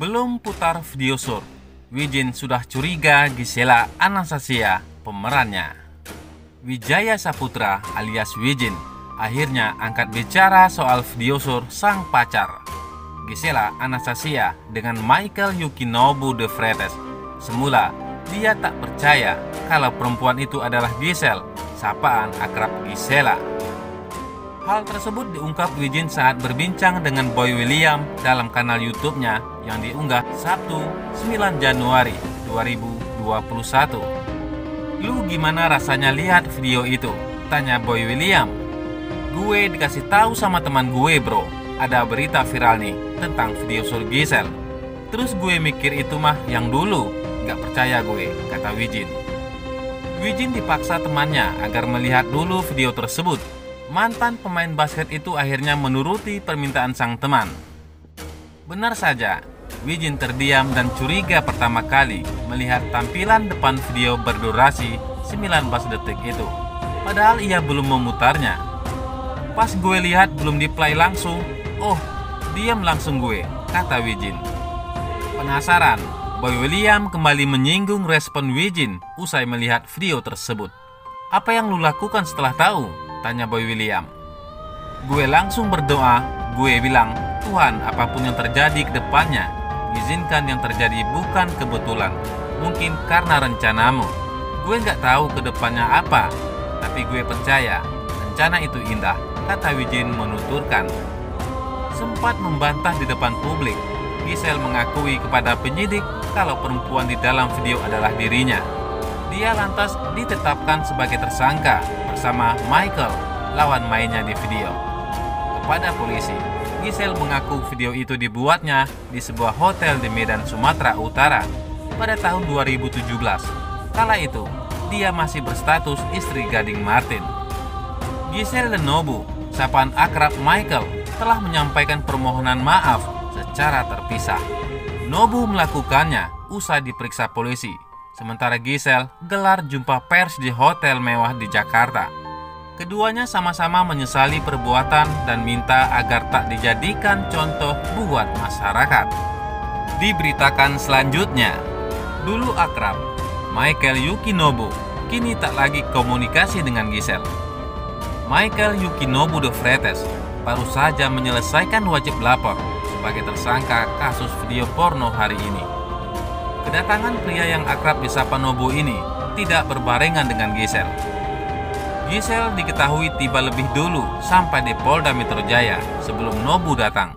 Belum putar video sur, Wijin sudah curiga Gisela Anastasia pemerannya. Wijaya Saputra alias Wijin akhirnya angkat bicara soal video sur sang pacar, Gisela Anastasia dengan Michael Yukinobu De Freitas. Semula dia tak percaya kalau perempuan itu adalah Giselle, sapaan akrab Gisela. Hal tersebut diungkap Wijin saat berbincang dengan Boy William dalam kanal YouTube-nya yang diunggah Sabtu 9 Januari 2021. "Lu gimana rasanya lihat video itu?" tanya Boy William. "Gue dikasih tahu sama teman gue bro, ada berita viral nih tentang video sur Giselle. Terus gue mikir itu mah yang dulu, gak percaya gue," kata Wijin. Wijin dipaksa temannya agar melihat dulu video tersebut. Mantan pemain basket itu akhirnya menuruti permintaan sang teman. Benar saja, Wijin terdiam dan curiga pertama kali melihat tampilan depan video berdurasi 19 detik itu. Padahal ia belum memutarnya. "Pas gue lihat belum di-play langsung, oh diam langsung gue," kata Wijin. Penasaran, Boy William kembali menyinggung respon Wijin usai melihat video tersebut. "Apa yang lu lakukan setelah tahu?" tanya Boy William. "Gue langsung berdoa, gue bilang, Tuhan apapun yang terjadi ke depannya, izinkan yang terjadi bukan kebetulan, mungkin karena rencanamu. Gue gak tahu ke depannya apa, tapi gue percaya rencana itu indah," kata Wijin menuturkan. Sempat membantah di depan publik, Giselle mengakui kepada penyidik kalau perempuan di dalam video adalah dirinya. Dia lantas ditetapkan sebagai tersangka bersama Michael, lawan mainnya di video. Kepada polisi, Giselle mengaku video itu dibuatnya di sebuah hotel di Medan, Sumatera Utara pada tahun 2017. Kala itu, dia masih berstatus istri Gading Martin. Giselle dan Nobu, sapaan akrab Michael, telah menyampaikan permohonan maaf secara terpisah. Nobu melakukannya usai diperiksa polisi. Sementara Giselle gelar jumpa pers di hotel mewah di Jakarta. Keduanya sama-sama menyesali perbuatan dan minta agar tak dijadikan contoh buat masyarakat. Diberitakan selanjutnya, dulu akrab, Michael Yukinobu kini tak lagi komunikasi dengan Giselle. Michael Yukinobu De Freitas baru saja menyelesaikan wajib lapor sebagai tersangka kasus video porno hari ini. Kedatangan pria yang akrab disapa Nobu ini tidak berbarengan dengan Giselle. Giselle diketahui tiba lebih dulu sampai di Polda Metro Jaya sebelum Nobu datang.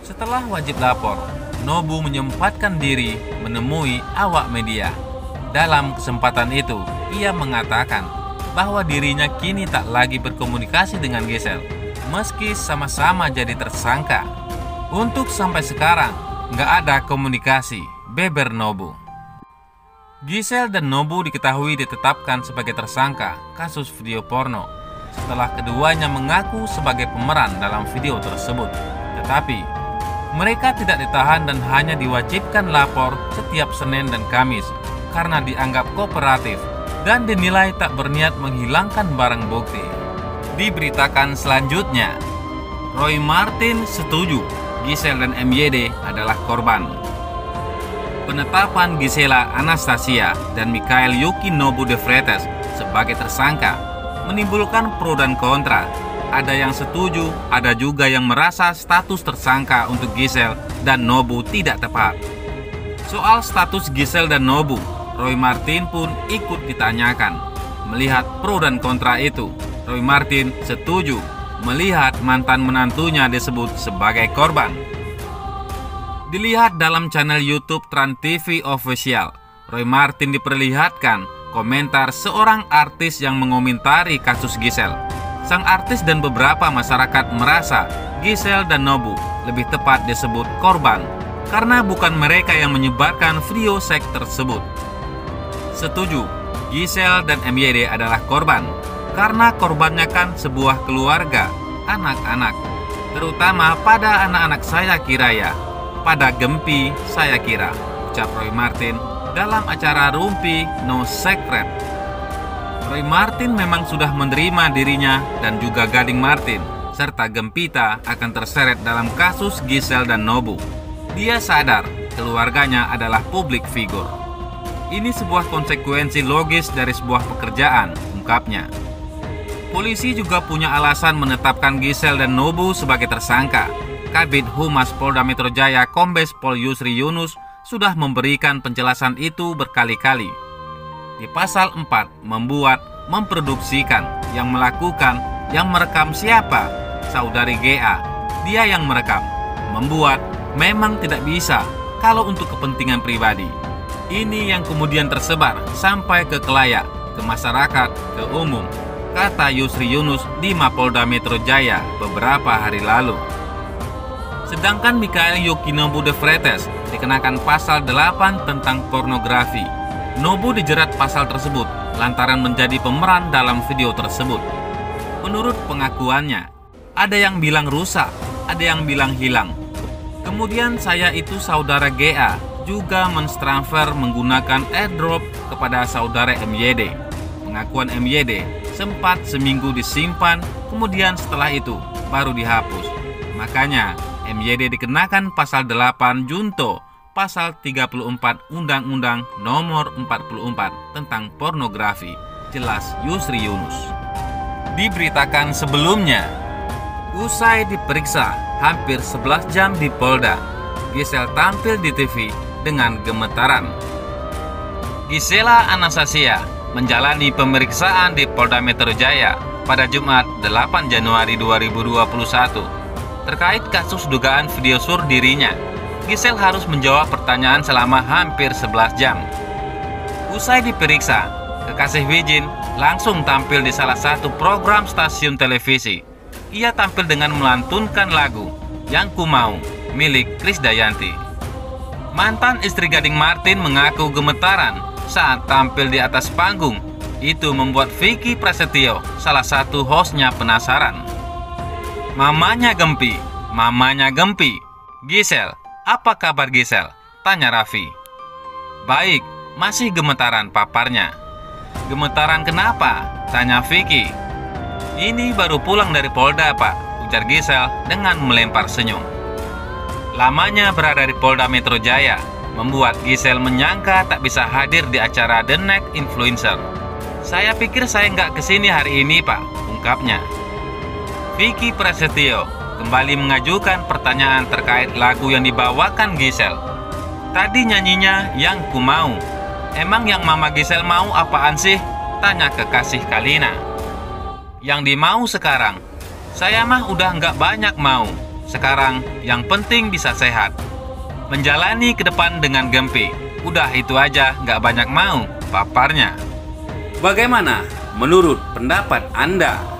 Setelah wajib lapor, Nobu menyempatkan diri menemui awak media. Dalam kesempatan itu, ia mengatakan bahwa dirinya kini tak lagi berkomunikasi dengan Giselle, meski sama-sama jadi tersangka. Untuk sampai sekarang, nggak ada komunikasi, beber Nobu. Giselle dan Nobu diketahui ditetapkan sebagai tersangka kasus video porno setelah keduanya mengaku sebagai pemeran dalam video tersebut. Tetapi mereka tidak ditahan dan hanya diwajibkan lapor setiap Senin dan Kamis karena dianggap kooperatif dan dinilai tak berniat menghilangkan barang bukti. Diberitakan selanjutnya, Roy Martin setuju Giselle dan MYD adalah korban. Penetapan Gisela Anastasia dan Michael Yukinobu De Freitas sebagai tersangka menimbulkan pro dan kontra. Ada yang setuju, ada juga yang merasa status tersangka untuk Giselle dan Nobu tidak tepat. Soal status Giselle dan Nobu, Roy Martin pun ikut ditanyakan. Melihat pro dan kontra itu, Roy Martin setuju melihat mantan menantunya disebut sebagai korban. Dilihat dalam channel YouTube Trans TV Official, Roy Martin diperlihatkan komentar seorang artis yang mengomentari kasus Giselle. Sang artis dan beberapa masyarakat merasa Giselle dan Nobu lebih tepat disebut korban karena bukan mereka yang menyebarkan video seks tersebut. Setuju, Giselle dan MYD adalah korban karena korbannya kan sebuah keluarga, anak-anak, terutama pada anak-anak saya kira ya, pada Gempi saya kira, ucap Roy Martin dalam acara Rumpi No Secret. Roy Martin memang sudah menerima dirinya dan juga Gading Martin serta Gempita akan terseret dalam kasus Giselle dan Nobu. Dia sadar keluarganya adalah publik figur. Ini sebuah konsekuensi logis dari sebuah pekerjaan, ungkapnya. Polisi juga punya alasan menetapkan Giselle dan Nobu sebagai tersangka. Kabid Humas Polda Metro Jaya Kombes Pol Yusri Yunus sudah memberikan penjelasan itu berkali-kali. Di pasal 4, membuat, memproduksikan, yang melakukan, yang merekam siapa? Saudari GA. Dia yang merekam. Membuat memang tidak bisa kalau untuk kepentingan pribadi. Ini yang kemudian tersebar sampai ke kelayak, ke masyarakat, ke umum, kata Yusri Yunus di Mapolda Metro Jaya beberapa hari lalu. Sedangkan Mikhail Yukinobu de Freitas dikenakan pasal 8 tentang pornografi. Nobu dijerat pasal tersebut lantaran menjadi pemeran dalam video tersebut. Menurut pengakuannya, ada yang bilang rusak, ada yang bilang hilang. Kemudian saya itu saudara GA juga mentransfer menggunakan airdrop kepada saudara MYD. Pengakuan MYD sempat seminggu disimpan, kemudian setelah itu baru dihapus. Makanya MYD dikenakan pasal 8 Junto, pasal 34 Undang-Undang Nomor 44 tentang pornografi, jelas Yusri Yunus. Diberitakan sebelumnya, usai diperiksa hampir 11 jam di Polda, Giselle tampil di TV dengan gemetaran. Gisela Anastasia menjalani pemeriksaan di Polda Metro Jaya pada Jumat 8 Januari 2021 terkait kasus dugaan video sur dirinya. Giselle harus menjawab pertanyaan selama hampir 11 jam. Usai diperiksa, kekasih Wijin langsung tampil di salah satu program stasiun televisi. Ia tampil dengan melantunkan lagu Yang Ku Mau milik Krisdayanti. Mantan istri Gading Martin mengaku gemetaran saat tampil di atas panggung. Itu membuat Vicky Prasetyo, salah satu hostnya, penasaran. Mamanya Gempi. Giselle, apa kabar Giselle? Tanya Raffi. Baik, masih gemetaran, paparnya. Gemetaran kenapa? Tanya Vicky. Ini baru pulang dari Polda, Pak, ujar Giselle dengan melempar senyum. Lamanya berada di Polda Metro Jaya membuat Giselle menyangka tak bisa hadir di acara The Next Influencer. Saya pikir saya nggak kesini hari ini, Pak, ungkapnya. Vicky Prasetyo kembali mengajukan pertanyaan terkait lagu yang dibawakan Giselle. Tadi nyanyinya Yang Ku Mau. Emang yang Mama Giselle mau apaan sih? Tanya kekasih Kalina. Yang dimau sekarang, saya mah udah nggak banyak mau. Sekarang yang penting bisa sehat. Menjalani ke depan dengan Gempi. Udah itu aja, nggak banyak mau, paparnya. Bagaimana menurut pendapat Anda?